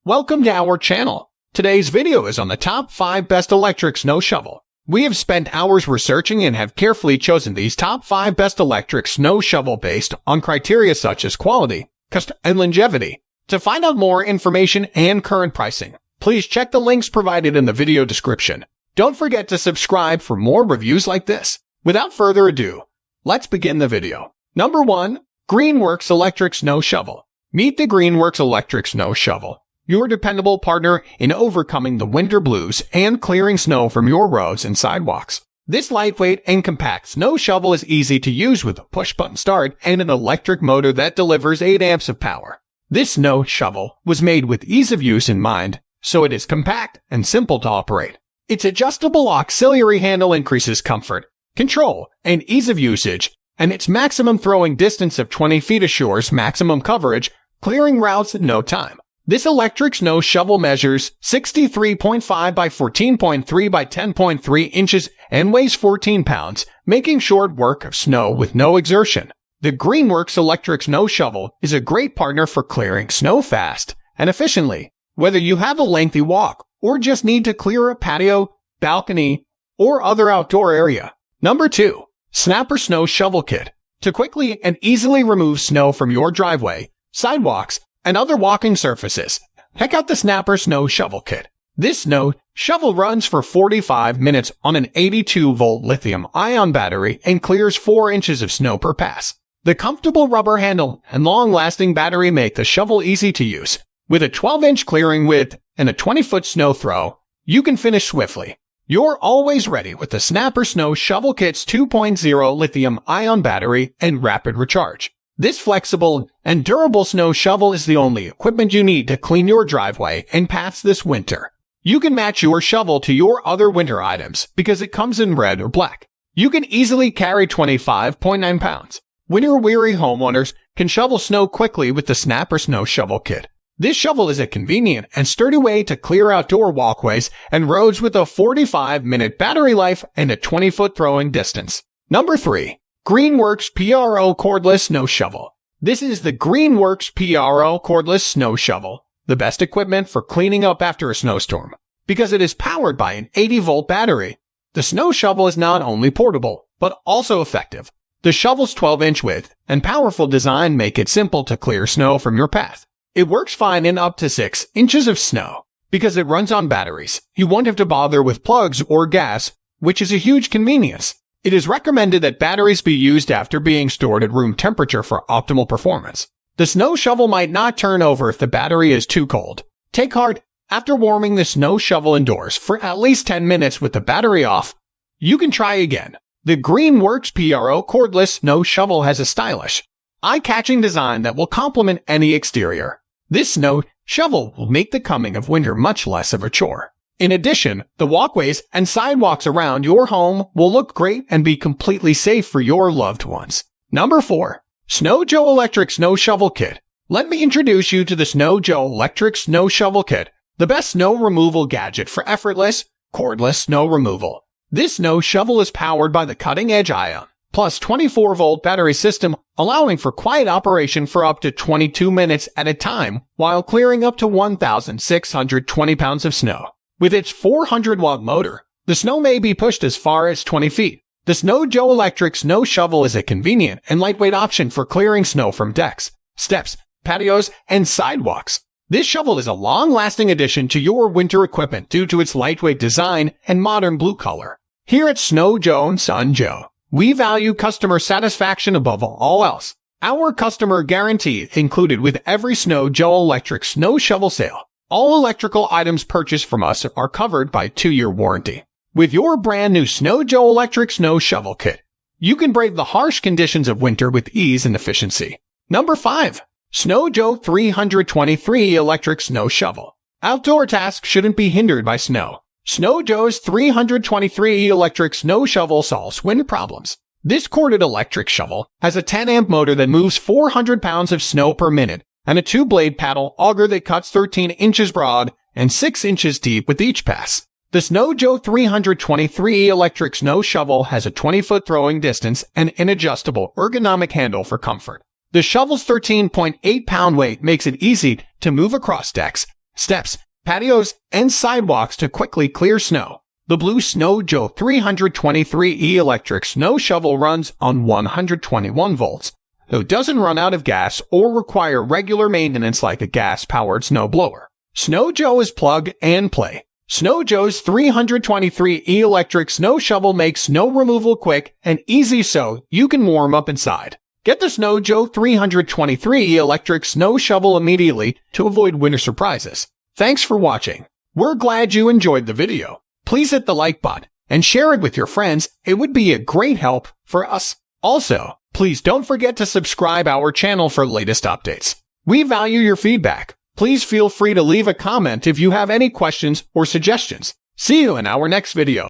Welcome to our channel. Today's video is on the top 5 best electric snow shovel. We have spent hours researching and have carefully chosen these top 5 best electric snow shovel based on criteria such as quality, cost, and longevity. To find out more information and current pricing, please check the links provided in the video description. Don't forget to subscribe for more reviews like this. Without further ado, let's begin the video. Number 1. Greenworks Electric Snow Shovel. Meet the Greenworks Electric Snow Shovel, your dependable partner in overcoming the winter blues and clearing snow from your roads and sidewalks. This lightweight and compact snow shovel is easy to use with a push-button start and an electric motor that delivers 8 amps of power. This snow shovel was made with ease of use in mind, so it is compact and simple to operate. Its adjustable auxiliary handle increases comfort, control, and ease of usage, and its maximum throwing distance of 20 feet assures maximum coverage, clearing routes in no time. This electric snow shovel measures 63.5 by 14.3 by 10.3 inches and weighs 14 pounds, making short work of snow with no exertion. The Greenworks electric snow shovel is a great partner for clearing snow fast and efficiently, whether you have a lengthy walk or just need to clear a patio, balcony, or other outdoor area. Number 2. Snapper Snow Shovel Kit. To quickly and easily remove snow from your driveway, sidewalks, and other walking surfaces, check out the Snapper Snow Shovel Kit. This snow shovel runs for 45 minutes on an 82-volt lithium-ion battery and clears 4 inches of snow per pass. The comfortable rubber handle and long-lasting battery make the shovel easy to use. With a 12-inch clearing width and a 20-foot snow throw, you can finish swiftly. You're always ready with the Snapper Snow Shovel Kit's 2.0 lithium-ion battery and rapid recharge. This flexible and durable snow shovel is the only equipment you need to clean your driveway and paths this winter. You can match your shovel to your other winter items because it comes in red or black. You can easily carry 25.9 pounds. Winter-weary homeowners can shovel snow quickly with the Snapper Snow Shovel Kit. This shovel is a convenient and sturdy way to clear outdoor walkways and roads with a 45-minute battery life and a 20-foot throwing distance. Number 3. Greenworks PRO Cordless Snow Shovel. This is the Greenworks PRO Cordless Snow Shovel, the best equipment for cleaning up after a snowstorm. Because it is powered by an 80-volt battery, the snow shovel is not only portable, but also effective. The shovel's 12-inch width and powerful design make it simple to clear snow from your path. It works fine in up to 6 inches of snow. Because it runs on batteries, you won't have to bother with plugs or gas, which is a huge convenience. It is recommended that batteries be used after being stored at room temperature for optimal performance. The snow shovel might not turn over if the battery is too cold. Take heart, after warming the snow shovel indoors for at least 10 minutes with the battery off, you can try again. The Greenworks PRO Cordless Snow Shovel has a stylish, eye-catching design that will complement any exterior. This snow shovel will make the coming of winter much less of a chore. In addition, the walkways and sidewalks around your home will look great and be completely safe for your loved ones. Number 4. Snow Joe Electric Snow Shovel Kit. Let me introduce you to the Snow Joe Electric Snow Shovel Kit, the best snow removal gadget for effortless, cordless snow removal. This snow shovel is powered by the cutting-edge ion plus 24-volt battery system, allowing for quiet operation for up to 22 minutes at a time while clearing up to 1,620 pounds of snow. With its 400-watt motor, the snow may be pushed as far as 20 feet. The Snow Joe Electric Snow Shovel is a convenient and lightweight option for clearing snow from decks, steps, patios, and sidewalks. This shovel is a long-lasting addition to your winter equipment due to its lightweight design and modern blue color. Here at Snow Joe and Son Joe, we value customer satisfaction above all else. Our customer guarantee included with every Snow Joe Electric Snow Shovel sale. All electrical items purchased from us are covered by 2-year warranty. With your brand new Snow Joe Electric Snow Shovel Kit, you can brave the harsh conditions of winter with ease and efficiency. Number 5. Snow Joe 323 Electric Snow Shovel. Outdoor tasks shouldn't be hindered by snow. Snow Joe's 323 Electric Snow Shovel solves wind problems. This corded electric shovel has a 10-amp motor that moves 400 pounds of snow per minute and a 2-blade paddle auger that cuts 13 inches broad and 6 inches deep with each pass. The Snow Joe 323 Electric Snow Shovel has a 20-foot throwing distance and an adjustable ergonomic handle for comfort. The shovel's 13.8-pound weight makes it easy to move across decks, steps, patios, and sidewalks to quickly clear snow. The blue Snow Joe 323E electric snow shovel runs on 121 volts, so it doesn't run out of gas or require regular maintenance like a gas-powered snowblower. Snow Joe is plug and play. Snow Joe's 323E electric snow shovel makes snow removal quick and easy so you can warm up inside. Get the Snow Joe 323E electric snow shovel immediately to avoid winter surprises. Thanks for watching. We're glad you enjoyed the video. Please hit the like button and share it with your friends. It would be a great help for us. Also, please don't forget to subscribe our channel for latest updates. We value your feedback. Please feel free to leave a comment if you have any questions or suggestions. See you in our next video.